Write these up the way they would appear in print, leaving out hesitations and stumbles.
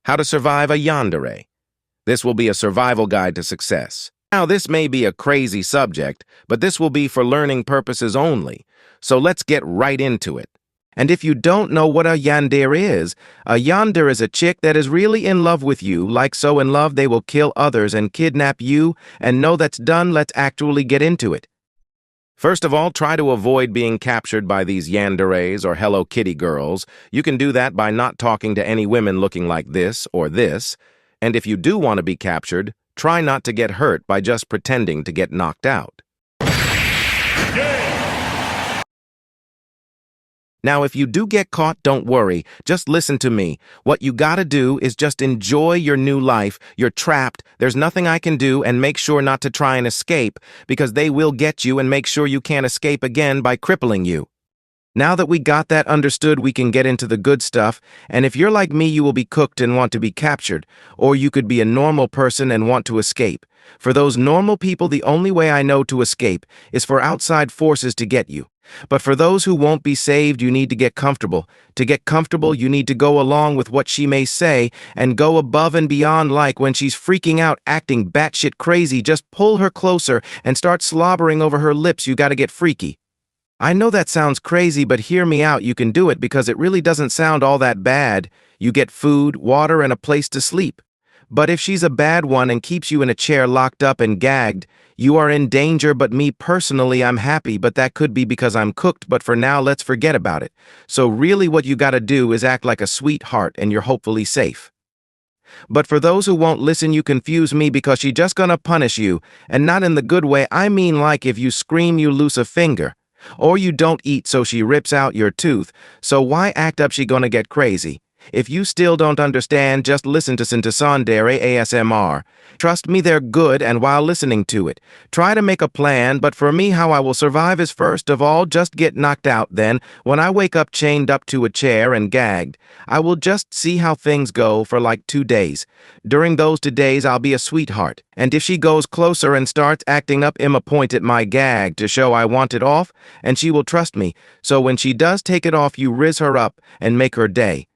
How to survive a yandere. This will be a survival guide to success. Now, this may be a crazy subject, but this will be for learning purposes only, so let's get right into it. And if you don't know what a yandere is a chick that is really in love with you, like so in love they will kill others and kidnap you, and no, that's done, let's actually get into it. First of all, try to avoid being captured by these yanderes or Hello Kitty girls. You can do that by not talking to any women looking like this or this. And if you do want to be captured, try not to get hurt by just pretending to get knocked out. Now, if you do get caught, don't worry. Just listen to me. What you gotta do is just enjoy your new life. You're trapped. There's nothing I can do, and make sure not to try and escape, because they will get you and make sure you can't escape again by crippling you. Now that we got that understood, we can get into the good stuff, and if you're like me, you will be cooked and want to be captured, or you could be a normal person and want to escape. For those normal people, the only way I know to escape is for outside forces to get you. But for those who won't be saved, you need to get comfortable. To get comfortable, you need to go along with what she may say and go above and beyond, like when she's freaking out, acting batshit crazy, just pull her closer and start slobbering over her lips. You gotta get freaky. I know that sounds crazy, but hear me out. You can do it because it really doesn't sound all that bad. You get food, water, and a place to sleep. But if she's a bad one and keeps you in a chair locked up and gagged, you are in danger. But me personally, I'm happy, but that could be because I'm cooked. But for now, let's forget about it. So really what you gotta do is act like a sweetheart and you're hopefully safe. But for those who won't listen, you confuse me because she just gonna punish you, and not in the good way. I mean, like if you scream, you lose a finger. Or you don't eat, so she rips out your tooth. So why act up? She gonna get crazy. If you still don't understand, just listen to Yandere ASMR. Trust me, they're good, and while listening to it, try to make a plan. But for me, how I will survive is first of all, just get knocked out. Then, when I wake up chained up to a chair and gagged, I will just see how things go for like 2 days. During those 2 days, I'll be a sweetheart. And if she goes closer and starts acting up, I'ma point at my gag to show I want it off, and she will trust me. So when she does take it off, you riz her up and make her day.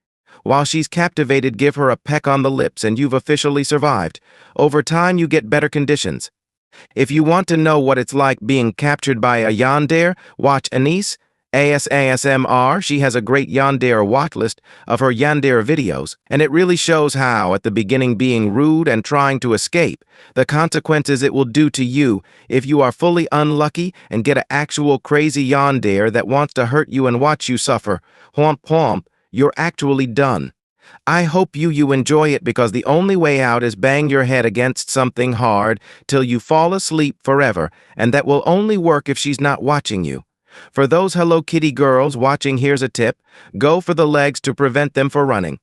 While she's captivated, give her a peck on the lips and you've officially survived. Over time, you get better conditions. If you want to know what it's like being captured by a yandere, watch Anise ASMR. She has a great yandere watch list of her yandere videos, and it really shows how, at the beginning, being rude and trying to escape, the consequences it will do to you if you are fully unlucky and get an actual crazy yandere that wants to hurt you and watch you suffer. Whomp whomp. You're actually done. I hope you enjoy it, because the only way out is bang your head against something hard till you fall asleep forever, and that will only work if she's not watching you. For those Hello Kitty girls watching, here's a tip. Go for the legs to prevent them from running.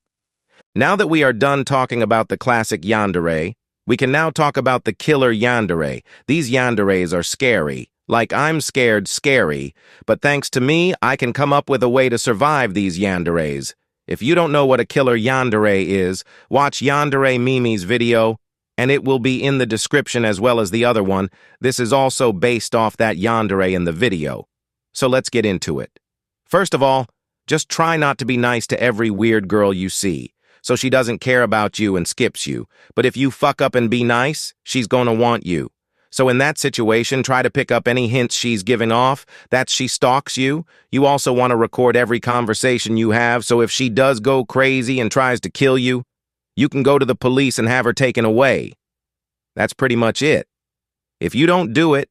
Now that we are done talking about the classic yandere, we can now talk about the killer yandere. These yanderes are scary. Like I'm scared scary, but thanks to me, I can come up with a way to survive these yanderes. If you don't know what a killer yandere is, watch Yandere Mimi's video, and it will be in the description as well as the other one. This is also based off that yandere in the video. So let's get into it. First of all, just try not to be nice to every weird girl you see, so she doesn't care about you and skips you. But if you fuck up and be nice, she's gonna want you. So in that situation, try to pick up any hints she's giving off that she stalks you. You also want to record every conversation you have, so if she does go crazy and tries to kill you, you can go to the police and have her taken away. That's pretty much it. If you don't do it,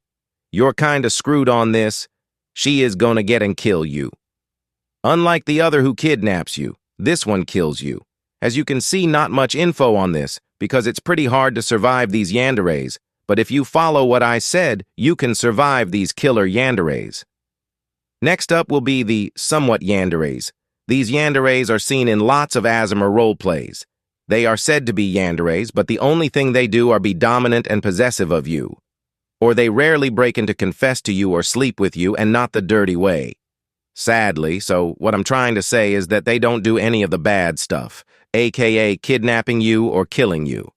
you're kinda screwed on this. She is gonna get and kill you. Unlike the other who kidnaps you, this one kills you. As you can see, not much info on this, because it's pretty hard to survive these yanderes. But if you follow what I said, you can survive these killer yanderes. Next up will be the somewhat yanderes. These yanderes are seen in lots of ASMR roleplays. They are said to be yanderes, but the only thing they do are be dominant and possessive of you. Or they rarely break in to confess to you or sleep with you, and not the dirty way. Sadly, so what I'm trying to say is that they don't do any of the bad stuff, aka kidnapping you or killing you.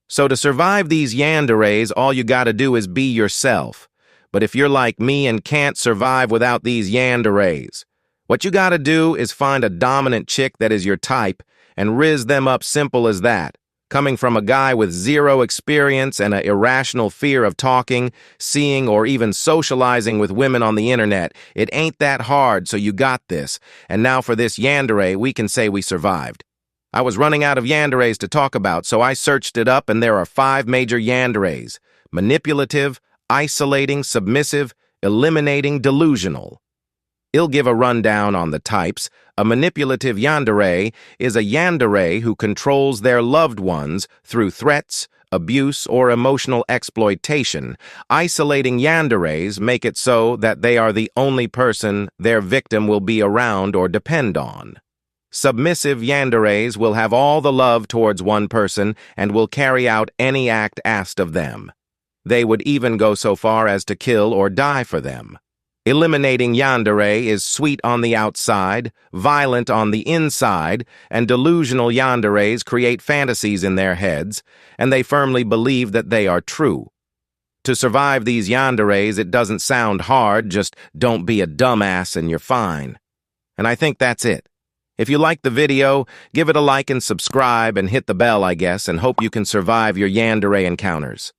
So to survive these yanderes, all you gotta do is be yourself. But if you're like me and can't survive without these yanderes, what you gotta do is find a dominant chick that is your type and riz them up simple as that. Coming from a guy with zero experience and an irrational fear of talking, seeing, or even socializing with women on the internet, it ain't that hard, so you got this. And now for this Yandere, we can say we survived. I was running out of Yanderes to talk about, so I searched it up, and there are 5 major Yanderes: manipulative, isolating, submissive, eliminating, delusional. I'll give a rundown on the types. A manipulative yandere is a yandere who controls their loved ones through threats, abuse, or emotional exploitation. Isolating yanderes make it so that they are the only person their victim will be around or depend on. Submissive yanderes will have all the love towards one person and will carry out any act asked of them. They would even go so far as to kill or die for them. Eliminating yandere is sweet on the outside, violent on the inside, and delusional yanderes create fantasies in their heads, and they firmly believe that they are true. To survive these yanderes, it doesn't sound hard, just don't be a dumbass and you're fine. And I think that's it. If you liked the video, give it a like and subscribe and hit the bell, I guess, and hope you can survive your yandere encounters.